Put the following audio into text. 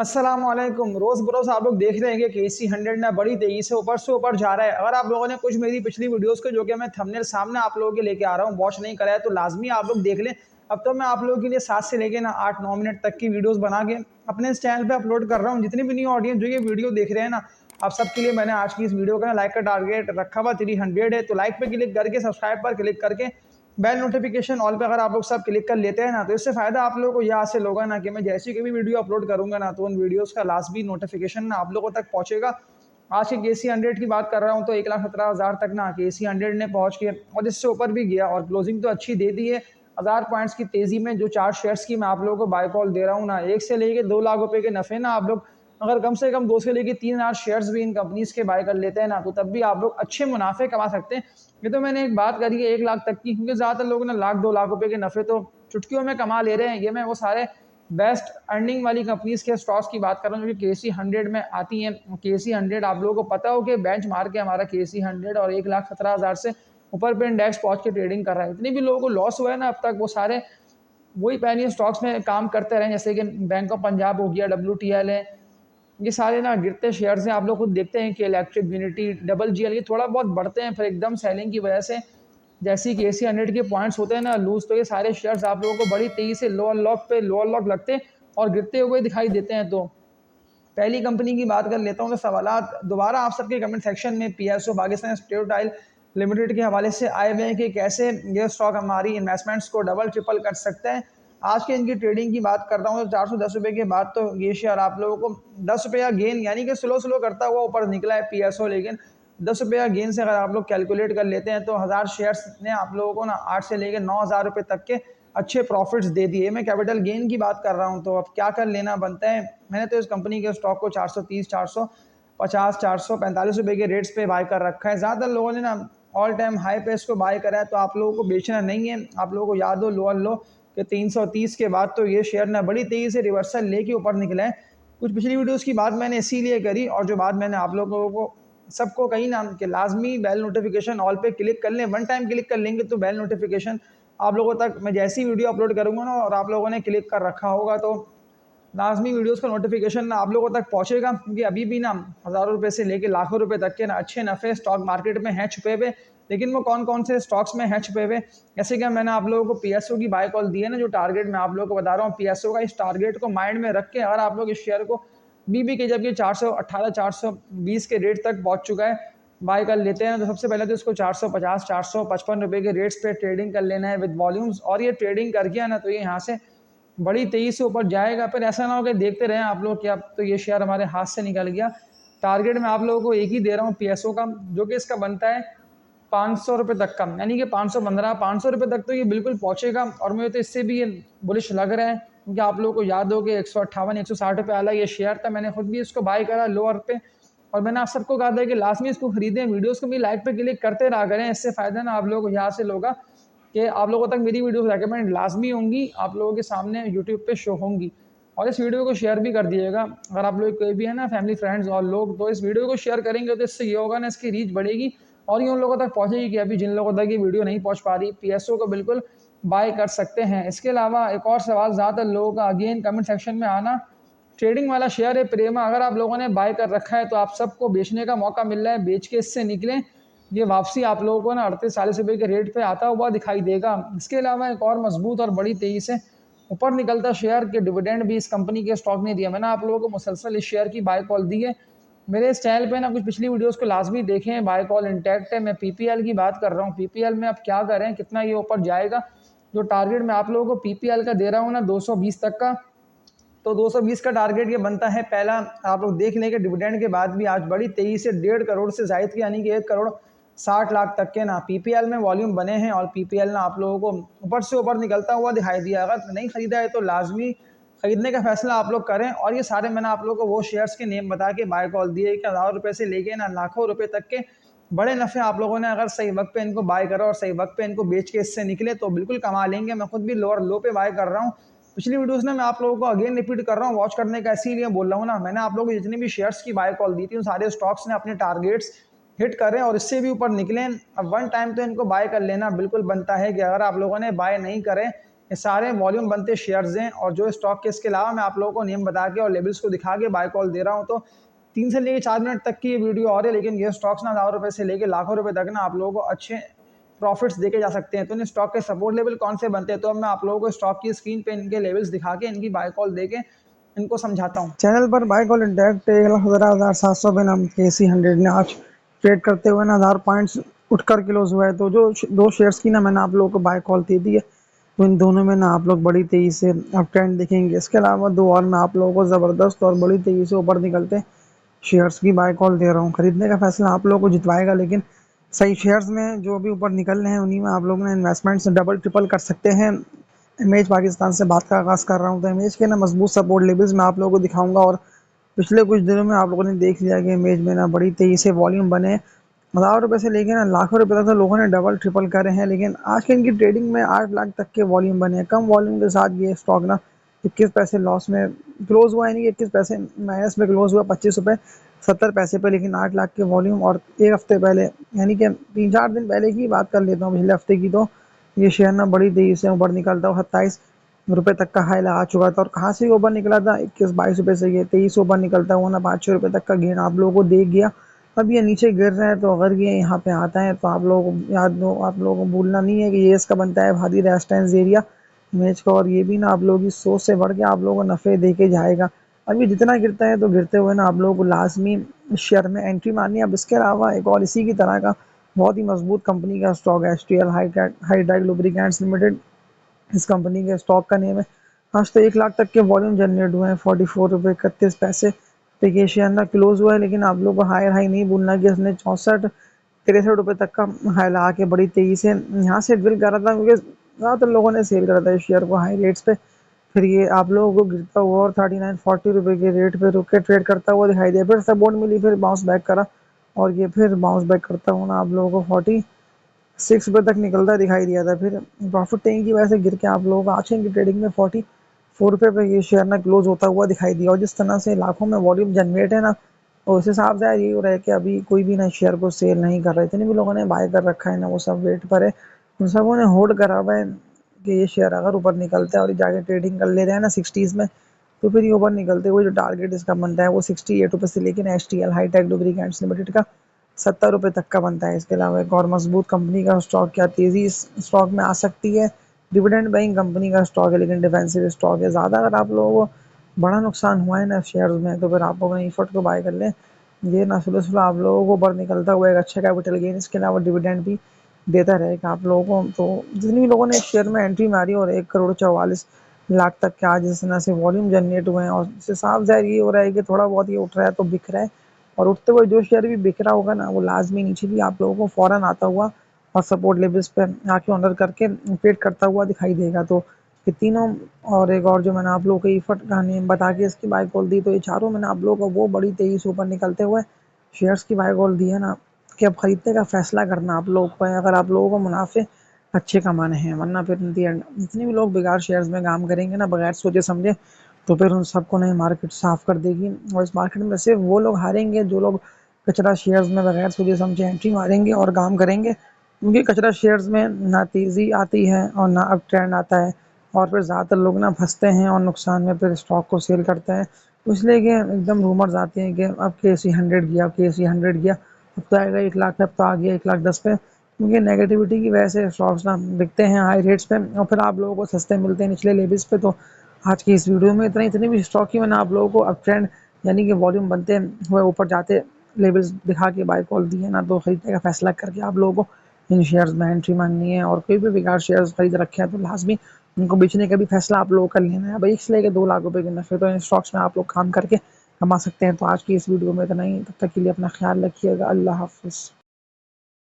अस्सलामुअलैकुम। रोज़ बरोज़ आप लोग देख रहे हैं कि KC100 ना बड़ी तेज़ी से ऊपर जा रहा है। अगर आप लोगों ने कुछ मेरी पिछली वीडियोज़ को जो कि मैं थंबनेल सामने आप लोगों के लेके आ रहा हूँ वॉच नहीं करा है तो लाज़मी आप लोग देख लें। अब तो मैं आप लोगों के लिए 7 से लेके ना 8-9 मिनट तक की वीडियोज़ बना के अपने इस चैनल पे अपलोड कर रहा हूँ। जितनी भी न्यू ऑडियंस जो ये वीडियो देख रहे हैं ना, आप सबके लिए मैंने आज की इस वीडियो का ना लाइक का टारगेट रखा हुआ 300 है। तो लाइक पे क्लिक करके, सब्सक्राइब पर क्लिक करके, बेल नोटिफिकेशन ऑल पे अगर आप लोग सब क्लिक कर लेते हैं ना, तो इससे फ़ायदा आप लोगों को यहाँ से होगा ना कि मैं जैसी कोई भी वीडियो अपलोड करूँगा ना, तो उन वीडियोज़ का लास्ट भी नोटिफिकेशन ना आप लोगों तक पहुँचेगा। आज के KC100 की बात कर रहा हूँ तो 1,17,000 तक ना KC100 ने पहुँच के और इससे ऊपर भी गया और क्लोजिंग तो अच्छी दे दी है। 1000 पॉइंट्स की तेज़ी में जो 4 शेयर्स की मैं आप लोगों को बाय कॉल दे रहा हूँ ना, 1 से लेके 2 लाख रुपए के नफ़े ना आप लोग अगर कम से कम 2 से लेके 3,000 शेयर्स भी इन कंपनीज़ के बाय कर लेते हैं ना, तो तब भी आप लोग अच्छे मुनाफे कमा सकते हैं। ये तो मैंने एक बात करी है 1 लाख तक की, क्योंकि ज़्यादातर लोग ना लाख 2 लाख रुपए के नफ़े तो चुटकियों में कमा ले रहे हैं। ये मैं वो सारे बेस्ट अर्निंग वाली कंपनीज़ के स्टॉक्स की बात कर रहा हूँ जो कि KC100 में आती हैं। KC100 आप लोगों को पता हो कि बेंचमार्क है हमारा KC100 और 1,17,000 से ऊपर पे इंडेक्स पहुँच के ट्रेडिंग कर रहा है। इतने भी लोगों को लॉस हुआ है ना अब तक, वो सारे वही पेनी स्टॉक्स में काम करते रहे, जैसे कि बैंक ऑफ पंजाब हो गया, WTL है। ये सारे ना गिरते शेयर्स हैं। आप लोग खुद देखते हैं कि इलेक्ट्रिक, यूनिटी, डबल GL ये थोड़ा बहुत बढ़ते हैं, फिर एकदम सेलिंग की वजह से जैसे कि KC100 के पॉइंट्स होते हैं ना लूज़, तो ये सारे शेयर्स आप लोगों को बड़ी तेज़ी से लोअर लॉक लगते हैं और गिरते हुए दिखाई देते हैं। तो पहली कंपनी की बात कर लेता हूँ तो सवालात दोबारा आप सबके कमेंट सेक्शन में PSO Pakistan steel tile limited के हवाले से आए हुए हैं कि कैसे ये स्टॉक हमारी इन्वेस्टमेंट्स को डबल ट्रिपल कर सकते हैं। आज के इनकी ट्रेडिंग की बात कर रहा हूँ तो 410 रुपये के बाद तो ये शेयर आप लोगों को 10 रुपया गेन, यानी कि स्लो करता हुआ ऊपर निकला है PSO, लेकिन 10 रुपया गेन से अगर आप लोग कैलकुलेट कर लेते हैं तो 1000 शेयर्स ने आप लोगों को ना 8 से लेकर 9,000 रुपये तक के अच्छे प्रॉफिट्स दे दिए। मैं कैपिटल गेन की बात कर रहा हूँ, तो अब क्या कर लेना बनता है। मैंने तो इस कंपनी के स्टॉक को 430, 450, 445 रुपये के रेट्स पे बाय कर रखा है। ज़्यादातर लोगों ने ना ऑल टाइम हाई पे इसको बाय करा है, तो आप लोगों को बेचना नहीं है। आप लोगों को याद हो लोअर लो कि 330 के बाद तो ये शेयर ना बड़ी तेज़ी से रिवर्सल लेके ऊपर निकला है। कुछ पिछली वीडियोज़ की बात मैंने इसीलिए करी, और जो बात मैंने आप लोगों को सबको कही ना कि लाजमी बेल नोटिफिकेशन ऑल पे क्लिक कर लें। वन टाइम क्लिक कर लेंगे तो बेल नोटिफिकेशन आप लोगों तक मैं जैसी वीडियो अपलोड करूँगा ना और आप लोगों ने क्लिक कर रखा होगा तो लाजमी वीडियोज़ का नोटिफिकेशन ना आप लोगों तक पहुँचेगा। क्योंकि अभी भी ना हज़ारों रुपये से लेके लाखों रुपए तक के ना अच्छे नफ़े स्टॉक मार्केट में हैं छुपे हुए। लेकिन वो कौन कौन से स्टॉक्स में हैं छुपे हुए, जैसे कि मैंने आप लोगों को PSO की बाय कॉल दी है ना, जो टारगेट मैं आप लोगों को बता रहा हूँ PSO का, इस टारगेट को माइंड में रख के अगर आप लोग इस शेयर को BB के जब ये 418, 420 के रेट तक पहुँच चुका है बाय कर लेते हैं, तो सबसे पहले तो इसको 450, 455 रुपये के रेट्स पे ट्रेडिंग कर लेना है विद वॉल्यूम्स। और ये ट्रेडिंग कर गया ना तो ये यहाँ से बड़ी तेज़ी से ऊपर जाएगा। फिर ऐसा ना हो कि देखते रहें आप लोग कि अब तो ये शेयर हमारे हाथ से निकल गया। टारगेट मैं आप लोगों को एक ही दे रहा हूँ PSO का, जो कि इसका बनता है 500 रुपये तक का, यानी कि 515, 500 रुपये तक तो ये बिल्कुल पहुँचेगा। और मुझे तो इससे भी ये बुलिश लग रहा है, क्योंकि आप लोगों को याद हो कि 158, 160 रुपये वाला ये शेयर था। मैंने खुद भी इसको बाय करा लोअर पे, और मैंने आप सबको कहा था कि लास्ट में इसको खरीदें। वीडियोज़ को भी लाइक पे क्लिक करते रहा करें, इससे फ़ायदा ना आप लोगों को यहाँ से होगा कि आप लोगों तक मेरी वीडियो रेकमेंड लाजमी होंगी, आप लोगों के सामने यूट्यूब पे शो होंगी। और इस वीडियो को शेयर भी कर दिएगा। अगर आप लोग कोई भी है ना फैमिली फ्रेंड्स और लोग, तो इस वीडियो को शेयर करेंगे तो इससे ये होगा ना, इसकी रीच बढ़ेगी और ये उन लोगों तक पहुँचेगी कि अभी जिन लोगों तक ये वीडियो नहीं पहुँच पा रही, PSO को बिल्कुल बाय कर सकते हैं। इसके अलावा एक और सवाल ज़्यादातर लोगों का अगेन कमेंट सेक्शन में आना, ट्रेडिंग वाला शेयर है प्रेमा, अगर आप लोगों ने बाय कर रखा है तो आप सबको बेचने का मौका मिल रहा है, बेच के इससे निकलें। ये वापसी आप लोगों को ना 38-40 रुपये के रेट पे आता हुआ दिखाई देगा। इसके अलावा एक और मजबूत और बड़ी तेज़ी से ऊपर निकलता शेयर के डिविडेंड भी इस कंपनी के स्टॉक ने दिया। मैंने आप लोगों को मुसलसल इस शेयर की बाय कॉल दी है। मेरे इस चैनल पे ना कुछ पिछली वीडियोस को लाजमी देखें, बाय कॉल इंटैक्ट है। मैं PPL की बात कर रहा हूँ। PPL में अब क्या करें, कितना ये ऊपर जाएगा। जो टारगेट मैं आप लोगों को PPL का दे रहा हूँ ना 220 तक का, तो 220 का टारगेट ये बनता है। पहला आप लोग देख लें कि डिविडेंड के बाद भी आज बड़ी तेज़ी से 1.5 करोड़ से जायद के, यानी कि 1 करोड़ 60 लाख तक के ना PPL में वॉल्यूम बने हैं। और PPL ना आप लोगों को ऊपर से ऊपर निकलता हुआ दिखाई दिया। अगर नहीं खरीदा है तो लाजमी खरीदने का फैसला आप लोग करें। और ये सारे मैंने आप लोगों को वो शेयर्स के नेम बता के बाय कॉल दिए कि 1000 रुपये से लेके ना लाखों रुपए तक के बड़े नफ़े आप लोगों ने अगर सही वक्त पे इनको बाय करा और सही वक्त पे इनको बेच के इससे निकले तो बिल्कुल कमा लेंगे। मैं खुद भी लोअर लो पे बाय कर रहा हूँ। पिछली वीडियोस में मैं आप लोगों को अगेन रिपीट कर रहा हूँ, वॉच करने का इसीलिए बोल रहा हूँ ना। मैंने आप लोगों को जितनी भी शेयर्स की बाय कॉल दी थी उन सारे स्टॉक्स ने अपने टारगेट्स हिट करें और इससे भी ऊपर निकलें। अब वन टाइम तो इनको बाय कर लेना बिल्कुल बनता है कि अगर आप लोगों ने बाय नहीं करें ये सारे वॉल्यूम बनते शेयर्स हैं और जो स्टॉक के इसके अलावा मैं आप लोगों को नेम बता के और लेबल्स को दिखा के बाय कॉल दे रहा हूँ। तो 3 से लेके 4 मिनट तक की ये वीडियो और है, लेकिन ये स्टॉक्स ना हज़ारों रुपए से लेके लाखों रुपए तक ना आप लोगों को अच्छे प्रॉफिट्स देके जा सकते हैं। तो इन स्टॉक के सपोर्ट लेवल कौन से बनते हैं, तो अब मैं आप लोगों को स्टॉक की स्क्रीन पे इनके लेवल्स दिखा के इनकी बाय कॉल दे के इनको समझाता हूँ। चैनल पर बाय कॉल डायरेक्ट 1,17,700 पे नाम KC100 ने आज ट्रेड करते हुए ना 1000 पॉइंट्स उठकर क्लोज हुआ है। तो जो दो शेयर्स की ना मैंने आप लोगों को बाय कॉल दे दी है, तो इन दोनों में ना आप लोग बड़ी तेजी से अब ट्रेंड देखेंगे। इसके अलावा दो और मैं आप लोगों को ज़बरदस्त और बड़ी तेजी से ऊपर निकलते शेयर्स की बाय कॉल दे रहा हूँ। खरीदने का फैसला आप लोगों को जितवाएगा, लेकिन सही शेयर्स में जो भी ऊपर निकल रहे हैं उन्हीं में आप लोग ना इन्वेस्टमेंट्स डबल ट्रिपल कर सकते हैं। इमेज पाकिस्तान से बात का आगाज़ कर रहा हूँ। तो इमेज के ना मजबूत सपोर्ट लेवल्स मैं आप लोगों को दिखाऊंगा, और पिछले कुछ दिनों में आप लोगों ने देख लिया कि इमेज में ना बड़ी तेज़ी से वॉल्यूम बने। हज़ार रुपये से लेकर ना लाखों रुपए तक तो लोगों ने डबल ट्रिपल करे हैं, लेकिन आज के इनकी ट्रेडिंग में 8 लाख तक के वॉल्यूम बने हैं। कम वॉल्यूम के साथ ये स्टॉक ना 21 पैसे लॉस में क्लोज हुआ, यानी कि 21 पैसे माइनस में क्लोज हुआ, 25 रुपये 70 पैसे पे। लेकिन 8 लाख के वॉल्यूम और एक हफ्ते पहले, यानी कि 3-4 दिन पहले की बात कर लेता हूँ, पिछले हफ्ते की, तो ये शेयर ना बड़ी तेजी से ऊपर निकलता है। 27 रुपये तक का हाई लगा चुका था, और कहाँ से ऊपर निकला था, 21-22 रुपये से ये 23 ऊपर निकलता हुआ ना 5-6 रुपये तक का गेन आप लोगों को दे गया। अब ये नीचे गिर रहा है, तो अगर ये यहाँ पे आता है तो आप लोगों को याद हो, आप लोगों को भूलना नहीं है कि ये इसका बनता है भारी रेजिस्टेंस एरिया इमेज का, और ये भी ना आप लोगों की सोच से बढ़ के आप लोगों को नफ़े दे के जाएगा। अभी जितना गिरता है तो गिरते हुए ना आप लोगों को लाजमी शेयर में एंट्री मारनी है। अब इसके अलावा एक और इसी की तरह का बहुत ही मजबूत कंपनी का स्टॉक है HTL हाईटेक लुब्रिकेंट्स लिमिटेड, इस कंपनी के स्टॉक का नेम है। आज तो 1 लाख तक के वॉल्यूम जनरेट हुए हैं, 44 रुपये 31 पैसे पे ये शेयर ना क्लोज हुआ है। लेकिन आप लोग को हायर हाई नहीं भूलना कि इसने 64-63 रुपये तक का हाई लगा के बड़ी तेजी से यहाँ से ड्रिल करा था, क्योंकि ज़्यादातर लोगों ने सेल करा था इस शेयर को हाई रेट्स पे। फिर ये आप लोगों को गिरता हुआ और 39-40 रुपये के रेट पे रुक के ट्रेड करता हुआ दिखाई दिया। फिर सपोर्ट मिली, फिर बाउंस बैक करा, और ये फिर बाउंस बैक करता हुआ ना आप लोगों को 46 रुपये तक निकलता दिखाई दिया था। फिर प्रॉफिट टेकिंग की वजह से गिर के आप लोगों को आज की ट्रेडिंग में 44 रुपये पे ये शेयर ना क्लोज होता हुआ दिखाई दिया। और जिस तरह से लाखों में वॉल्यूम जनरेट है ना, और उस हिसाब से यही हो रहा है कि अभी कोई भी ना शेयर को सेल नहीं कर रहा है। जितने भी लोगों ने बाय कर रखा है ना, वो सब वेट पर है, उन सबों ने होल्ड करा हुआ है कि ये शेयर अगर ऊपर निकलता है और ये जाके ट्रेडिंग कर ले रहे हैं ना 60s में, तो फिर ये ऊपर निकलते हुए जो टारगेट इसका बनता है वो 68 रुपये से, लेकिन HTL हाईटेक लुब्रिकेंट्स लिमिटेड का 70 रुपये तक का बनता है। इसके अलावा एक और मजबूत कंपनी का स्टॉक, क्या तेज़ी इस स्टॉक में आ सकती है, डिविडेंड पेइंग कंपनी का स्टॉक है, लेकिन डिफेंसिव स्टॉक है। ज़्यादा अगर आप लोगों को बड़ा नुकसान हुआ है ना शेयर्स में, तो फिर आप लोग इफर्ट को बाय कर लें। ये ना सुबह सुबह आप लोगों को ऊपर निकलता हुआ एक अच्छा कैपिटल गेन, इसके अलावा डिविडेंड भी देता रहेगा आप लोगों को। तो जितनी भी लोगों ने शेयर में एंट्री मारी, और 1 करोड़ 44 लाख तक के आज इस तरह से वॉल्यूम जनरेट हुए हैं, और इससे साफ जाहिर ये हो रहा है कि थोड़ा बहुत ये उठ रहा है तो बिक रहा है। और उठते हुए जो शेयर भी बिक रहा होगा ना, वो लाजमी नीचे भी आप लोगों को फौरन आता हुआ और सपोर्ट लेवल्स पे आके ऑनर करके ट्रेड करता हुआ दिखाई देगा। तो ये तीनों, और एक और जो मैंने आप लोगों को इफर्ट का नेम बता के इसकी बाय कॉल दी, तो ये चारों मैंने आप लोगों को वो बड़ी तेजी से ऊपर निकलते हुए शेयर्स की बाय कॉल दी है ना, कि अब खरीदने का फैसला करना आप लोगों को है, अगर आप लोगों को मुनाफे अच्छे कमाने हैं। वरना फिर जितने भी लोग बेकार शेयर्स में काम करेंगे ना बगैर सोचे समझे, तो फिर उन सबको नई मार्केट साफ कर देगी। और इस मार्केट में सिर्फ वो लोग हारेंगे जो लोग कचरा शेयर्स में बगैर सोचे समझे एंट्री मारेंगे और काम करेंगे, क्योंकि कचरा शेयर्स में ना तेज़ी आती है और ना अब ट्रेंड आता है, और फिर ज़्यादातर लोग ना फंसते हैं और नुकसान में फिर स्टॉक को सेल करते हैं। तो इसलिए कि एकदम रूमर्स आते हैं कि अब KC100 गया, अब KC100 गया, अब तो आएगा 1 लाख पे, अब तो आ गया 1,10,000 पे, क्योंकि नेगेटिविटी की वजह से स्टॉक्स ना बिकते हैं हाई रेट्स पे, और फिर आप लोगों को सस्ते मिलते हैं निचले लेवल्स पे। तो आज की इस वीडियो में इतनी भी स्टॉक की मैंने आप लोगों को अब ट्रेंड, यानी कि वॉल्यूम बनते हुए ऊपर जाते लेवल्स दिखा के बाय कॉल दी है ना, तो खरीदने का फैसला करके आप लोगों को इन शेयर्स में एंट्री माननी है। और कोई भी बेकार शेयर्स खरीद रखे हैं तो लाजमी उनको बेचने का भी फैसला आप लोगों को कर लेना है। भाई 1 से लेकर 2 लाख रुपए के नफे तो इन स्टॉक्स में आप लोग काम करके कमा सकते हैं। तो आज की इस वीडियो में इतना ही, तब तक के लिए अपना ख्याल रखिएगा। अल्लाह हाफिज़।